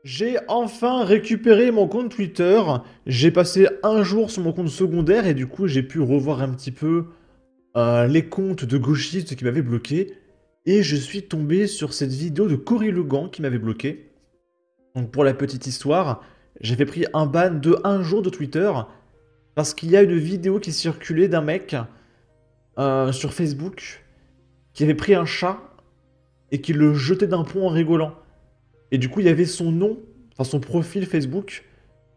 J'ai enfin récupéré mon compte Twitter. J'ai passé un jour sur mon compte secondaire et du coup j'ai pu revoir un petit peu les comptes de gauchistes qui m'avaient bloqué. Et je suis tombé sur cette vidéo de Cory Legrand qui m'avait bloqué. Donc pour la petite histoire, j'avais pris un ban de un jour de Twitter parce qu'il y a une vidéo qui circulait d'un mec sur Facebook qui avait pris un chat et qui le jetait d'un pont en rigolant. Et du coup, il y avait son nom, enfin son profil Facebook,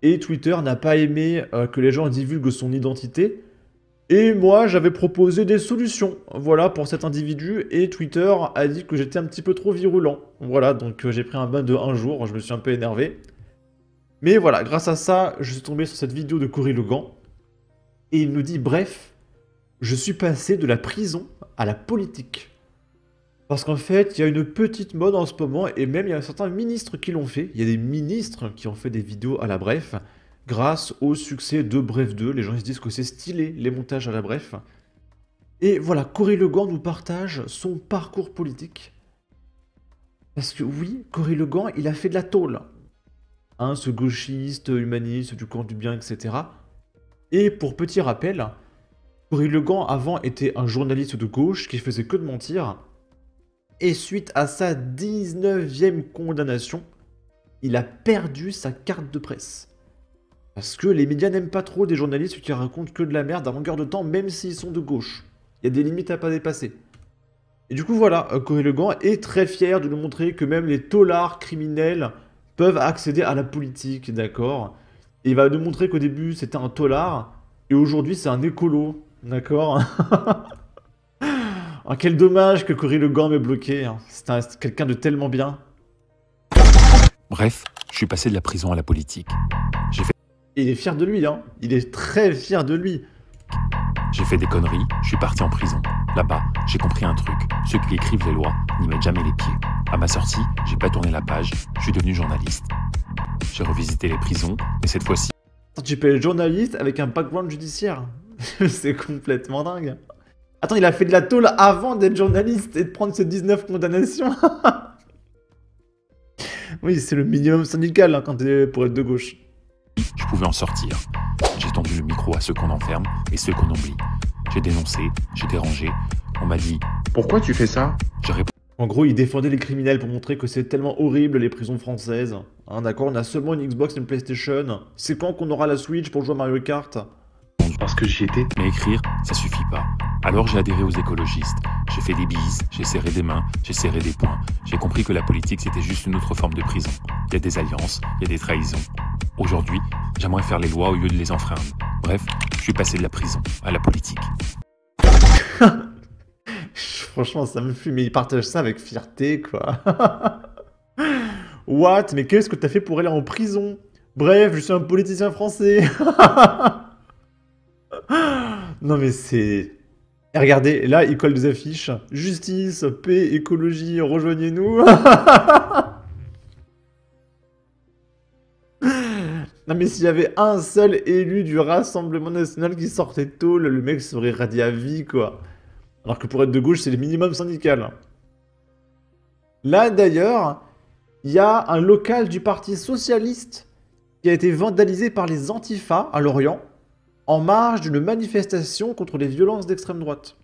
et Twitter n'a pas aimé que les gens divulguent son identité. Et moi, j'avais proposé des solutions, voilà, pour cet individu, et Twitter a dit que j'étais un petit peu trop virulent. Voilà, donc j'ai pris un ban de un jour, je me suis un peu énervé. Mais voilà, grâce à ça, je suis tombé sur cette vidéo de Cory Legrand, et il nous dit, bref, je suis passé de la prison à la politique. Parce qu'en fait, il y a une petite mode en ce moment, et même il y a certains ministres qui l'ont fait. Il y a des ministres qui ont fait des vidéos à la Bref, grâce au succès de Bref 2. Les gens ils se disent que c'est stylé, les montages à la Bref. Et voilà, Cory Legrand nous partage son parcours politique. Parce que oui, Cory Legrand, il a fait de la tôle. Hein, ce gauchiste, humaniste, du camp du bien, etc. Et pour petit rappel, Cory Legrand avant était un journaliste de gauche qui faisait que de mentir. Et suite à sa 19e condamnation, il a perdu sa carte de presse. Parce que les médias n'aiment pas trop des journalistes qui racontent que de la merde à longueur de temps, même s'ils sont de gauche. Il y a des limites à pas dépasser. Et du coup voilà, Cory Legrand est très fier de nous montrer que même les taulards criminels peuvent accéder à la politique, d'accord. Et il va nous montrer qu'au début c'était un taulard, et aujourd'hui c'est un écolo, d'accord. Oh, quel dommage que Cory Legrand m'ait bloqué, hein. C'est quelqu'un de tellement bien. Bref, je suis passé de la prison à la politique. Et il est fier de lui, hein. Il est très fier de lui. J'ai fait des conneries, je suis parti en prison. Là-bas, j'ai compris un truc. Ceux qui écrivent les lois n'y mettent jamais les pieds. À ma sortie, j'ai pas tourné la page, je suis devenu journaliste. J'ai revisité les prisons, mais cette fois-ci... Tu peux être journaliste avec un background judiciaire. C'est complètement dingue. Attends, il a fait de la tôle avant d'être journaliste et de prendre ses 19 condamnations. Oui, c'est le minimum syndical hein, quand t'es pour être de gauche. Je pouvais en sortir. J'ai tendu le micro à ceux qu'on enferme et ceux qu'on oublie. J'ai dénoncé, j'ai dérangé. On m'a dit « Pourquoi tu fais ça ?» J'ai répondu En gros, il défendait les criminels pour montrer que c'est tellement horrible les prisons françaises. Hein, d'accord, on a seulement une Xbox et une PlayStation. C'est quand qu'on aura la Switch pour jouer à Mario Kart? Parce que j'y étais. mais écrire, ça suffit pas. Alors j'ai adhéré aux écologistes. J'ai fait des bises, j'ai serré des mains, j'ai serré des poings. J'ai compris que la politique c'était juste une autre forme de prison. Il y a des alliances, il y a des trahisons. Aujourd'hui, j'aimerais faire les lois au lieu de les enfreindre. Bref, je suis passé de la prison à la politique. Franchement, ça me fume, mais il partage ça avec fierté, quoi. What? Mais qu'est-ce que t'as fait pour aller en prison? Bref, je suis un politicien français. Non mais c'est... Et regardez, là, il colle des affiches. Justice, paix, écologie, rejoignez-nous. Non mais s'il y avait un seul élu du Rassemblement National qui sortait de tôle, le mec serait radié à vie, quoi. Alors que pour être de gauche, c'est le minimum syndical. Là, d'ailleurs, il y a un local du Parti Socialiste qui a été vandalisé par les Antifa à Lorient, en marge d'une manifestation contre les violences d'extrême droite.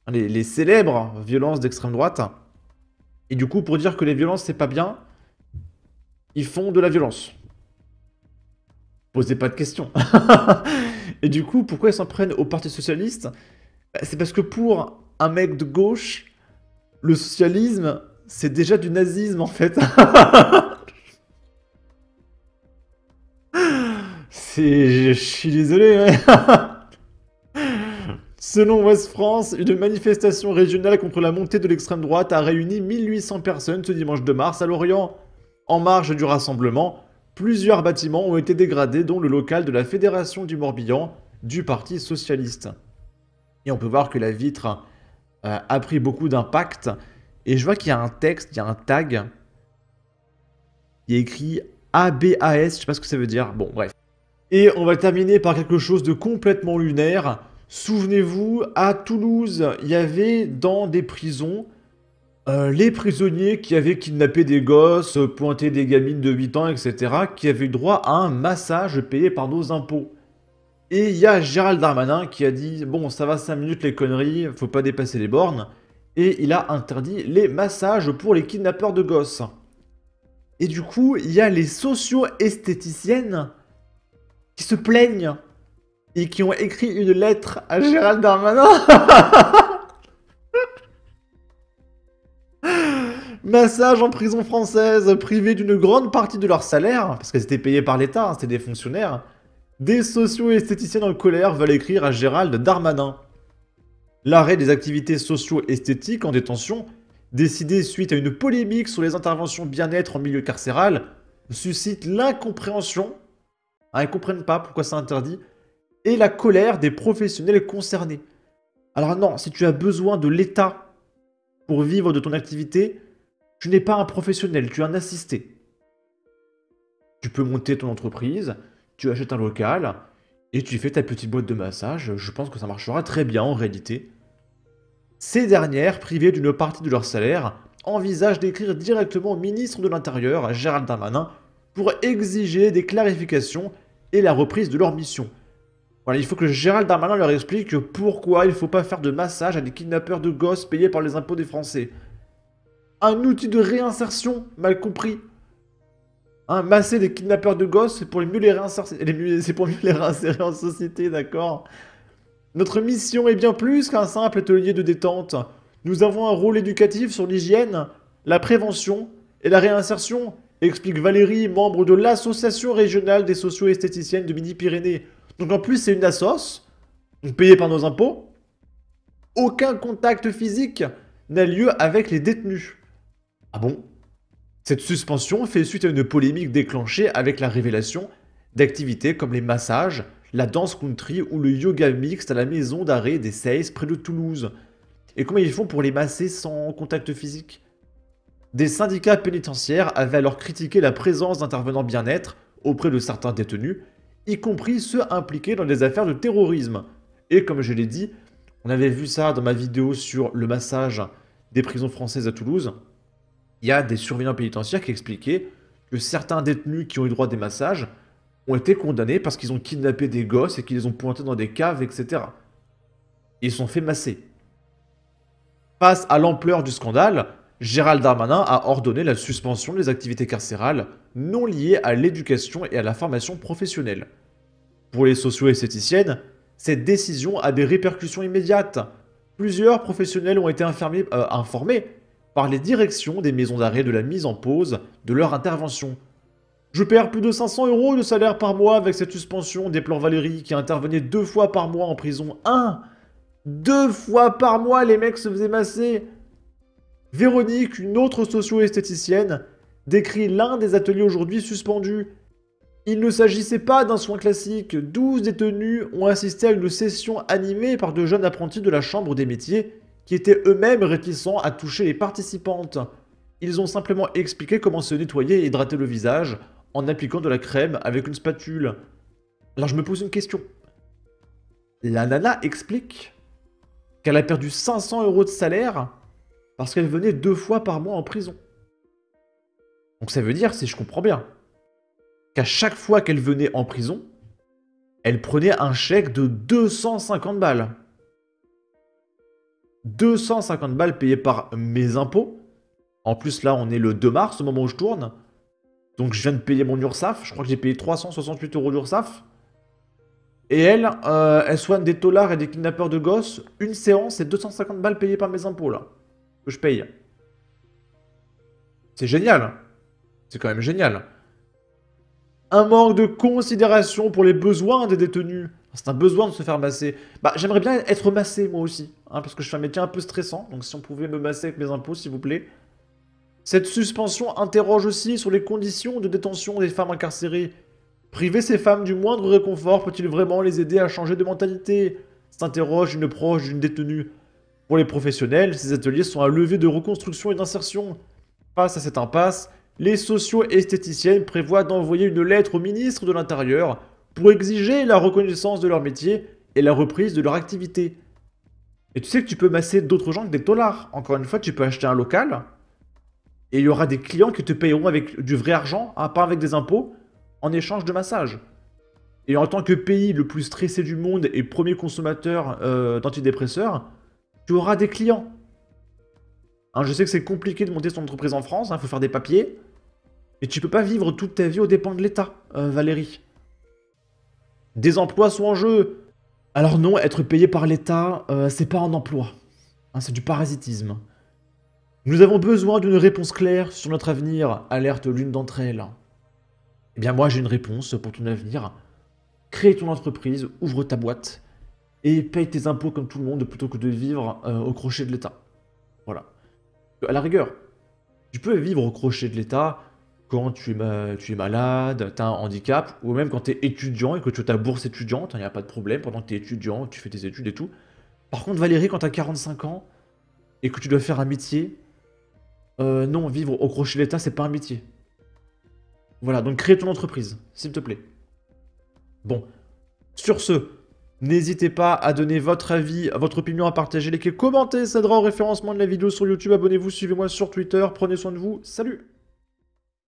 Les célèbres violences d'extrême droite. Et du coup, pour dire que les violences, c'est pas bien, ils font de la violence. Posez pas de questions. Et du coup, pourquoi ils s'en prennent au Parti Socialiste? C'est parce que pour un mec de gauche, le socialisme, c'est déjà du nazisme, en fait. Je suis désolé, ouais. Selon Ouest France, une manifestation régionale contre la montée de l'extrême droite a réuni 1800 personnes ce dimanche 2 mars à Lorient. En marge du rassemblement, plusieurs bâtiments ont été dégradés, dont le local de la Fédération du Morbihan du Parti Socialiste. Et on peut voir que la vitre a pris beaucoup d'impact. Et je vois qu'il y a un texte, il y a un tag. Il y a écrit ABAS, je sais pas ce que ça veut dire. Bon, bref. Et on va terminer par quelque chose de complètement lunaire. Souvenez-vous, à Toulouse, il y avait dans des prisons Les prisonniers qui avaient kidnappé des gosses, pointé des gamines de 8 ans, etc., qui avaient eu droit à un massage payé par nos impôts. Et il y a Gérald Darmanin qui a dit bon, ça va 5 minutes les conneries, faut pas dépasser les bornes. Et il a interdit les massages pour les kidnappeurs de gosses. Et du coup, il y a les socio-esthéticiennes qui se plaignent et qui ont écrit une lettre à Gérald Darmanin. Massage en prison française, privés d'une grande partie de leur salaire, parce qu'elles étaient payées par l'État, hein, c'était des fonctionnaires. Des socio-esthéticiennes en colère veulent écrire à Gérald Darmanin. L'arrêt des activités socio-esthétiques en détention, décidé suite à une polémique sur les interventions bien-être en milieu carcéral, suscite l'incompréhension, ils ne comprennent pas pourquoi c'est interdit, et la colère des professionnels concernés. Alors non, si tu as besoin de l'État pour vivre de ton activité, tu n'es pas un professionnel, tu es un assisté. Tu peux monter ton entreprise, tu achètes un local, et tu fais ta petite boîte de massage, je pense que ça marchera très bien en réalité. Ces dernières, privées d'une partie de leur salaire, envisagent d'écrire directement au ministre de l'Intérieur, Gérald Darmanin, pour exiger des clarifications et la reprise de leur mission. Voilà, il faut que Gérald Darmanin leur explique pourquoi il ne faut pas faire de massage à des kidnappeurs de gosses payés par les impôts des Français. Un outil de réinsertion, mal compris. Masser des kidnappeurs de gosses, c'est pour mieux les réinsérer, c'est pour mieux les réinsérer en société, d'accord? Notre mission est bien plus qu'un simple atelier de détente. Nous avons un rôle éducatif sur l'hygiène, la prévention et la réinsertion, explique Valérie, membre de l'Association régionale des socio-esthéticiennes de Midi-Pyrénées. Donc en plus, c'est une assoce, payée par nos impôts. Aucun contact physique n'a lieu avec les détenus. Ah bon? Cette suspension fait suite à une polémique déclenchée avec la révélation d'activités comme les massages, la danse country ou le yoga mixte à la maison d'arrêt des Seyss près de Toulouse. Et comment ils font pour les masser sans contact physique? Des syndicats pénitentiaires avaient alors critiqué la présence d'intervenants bien-être auprès de certains détenus, y compris ceux impliqués dans des affaires de terrorisme. Et comme je l'ai dit, on avait vu ça dans ma vidéo sur le massage des prisons françaises à Toulouse. Il y a des surveillants pénitentiaires qui expliquaient que certains détenus qui ont eu droit à des massages ont été condamnés parce qu'ils ont kidnappé des gosses et qu'ils les ont pointés dans des caves, etc. Ils se sont fait masser. Face à l'ampleur du scandale, Gérald Darmanin a ordonné la suspension des activités carcérales non liées à l'éducation et à la formation professionnelle. Pour les socio-esthéticiennes, cette décision a des répercussions immédiates. Plusieurs professionnels ont été informés par les directions des maisons d'arrêt de la mise en pause de leur intervention. Je perds plus de 500 € de salaire par mois avec cette suspension, déplore Valérie, qui intervenait 2 fois par mois en prison. 2 fois par mois, les mecs se faisaient masser. Véronique, une autre socio-esthéticienne, décrit l'un des ateliers aujourd'hui suspendus. Il ne s'agissait pas d'un soin classique. 12 détenus ont assisté à une session animée par de jeunes apprentis de la Chambre des métiers qui étaient eux-mêmes réticents à toucher les participantes. Ils ont simplement expliqué comment se nettoyer et hydrater le visage en appliquant de la crème avec une spatule. Alors je me pose une question. La nana explique qu'elle a perdu 500 € de salaire parce qu'elle venait 2 fois par mois en prison. Donc ça veut dire, si je comprends bien, qu'à chaque fois qu'elle venait en prison, elle prenait un chèque de 250 balles. 250 balles payées par mes impôts. En plus, là, on est le 2 mars, au moment où je tourne. Donc, je viens de payer mon URSSAF. Je crois que j'ai payé 368 € d'URSSAF. Et elle, elle soigne des taulards et des kidnappeurs de gosses. Une séance, c'est 250 balles payées par mes impôts, là. Que je paye. C'est génial. C'est quand même génial. Un manque de considération pour les besoins des détenus. C'est un besoin de se faire masser. Bah, j'aimerais bien être massé, moi aussi. Parce que je fais un métier un peu stressant. Donc, si on pouvait me masser avec mes impôts, s'il vous plaît. Cette suspension interroge aussi sur les conditions de détention des femmes incarcérées. Priver ces femmes du moindre réconfort peut-il vraiment les aider à changer de mentalité? S'interroge une proche d'une détenue. Pour les professionnels, ces ateliers sont un levier de reconstruction et d'insertion. Face à cette impasse, les socio-esthéticiennes prévoient d'envoyer une lettre au ministre de l'Intérieur pour exiger la reconnaissance de leur métier et la reprise de leur activité. Et tu sais que tu peux masser d'autres gens que des dollars. Encore une fois, tu peux acheter un local, et il y aura des clients qui te payeront avec du vrai argent, hein, pas avec des impôts, en échange de massage. Et en tant que pays le plus stressé du monde et premier consommateur d'antidépresseurs, tu auras des clients. Hein, je sais que c'est compliqué de monter son entreprise en France, il faut faire des papiers, mais tu peux pas vivre toute ta vie aux dépens de l'État, Valérie. Des emplois sont en jeu. Alors non, être payé par l'État, c'est pas un emploi. Hein, c'est du parasitisme. Nous avons besoin d'une réponse claire sur notre avenir, alerte l'une d'entre elles. Eh bien moi j'ai une réponse pour ton avenir. Crée ton entreprise, ouvre ta boîte, et paye tes impôts comme tout le monde plutôt que de vivre au crochet de l'État. Voilà. À la rigueur, tu peux vivre au crochet de l'État quand tu es malade, tu as un handicap, ou même quand tu es étudiant et que tu as ta bourse étudiante, il n'y a pas de problème pendant que tu es étudiant, que tu fais tes études et tout. Par contre, Valérie, quand tu as 45 ans et que tu dois faire un métier, non, vivre au crochet de l'État, c'est pas un métier. Voilà, donc crée ton entreprise, s'il te plaît. Bon, sur ce, n'hésitez pas à donner votre avis, votre opinion, à partager, liker, commenter, ça aidera au référencement de la vidéo sur YouTube. Abonnez-vous, suivez-moi sur Twitter, prenez soin de vous, salut!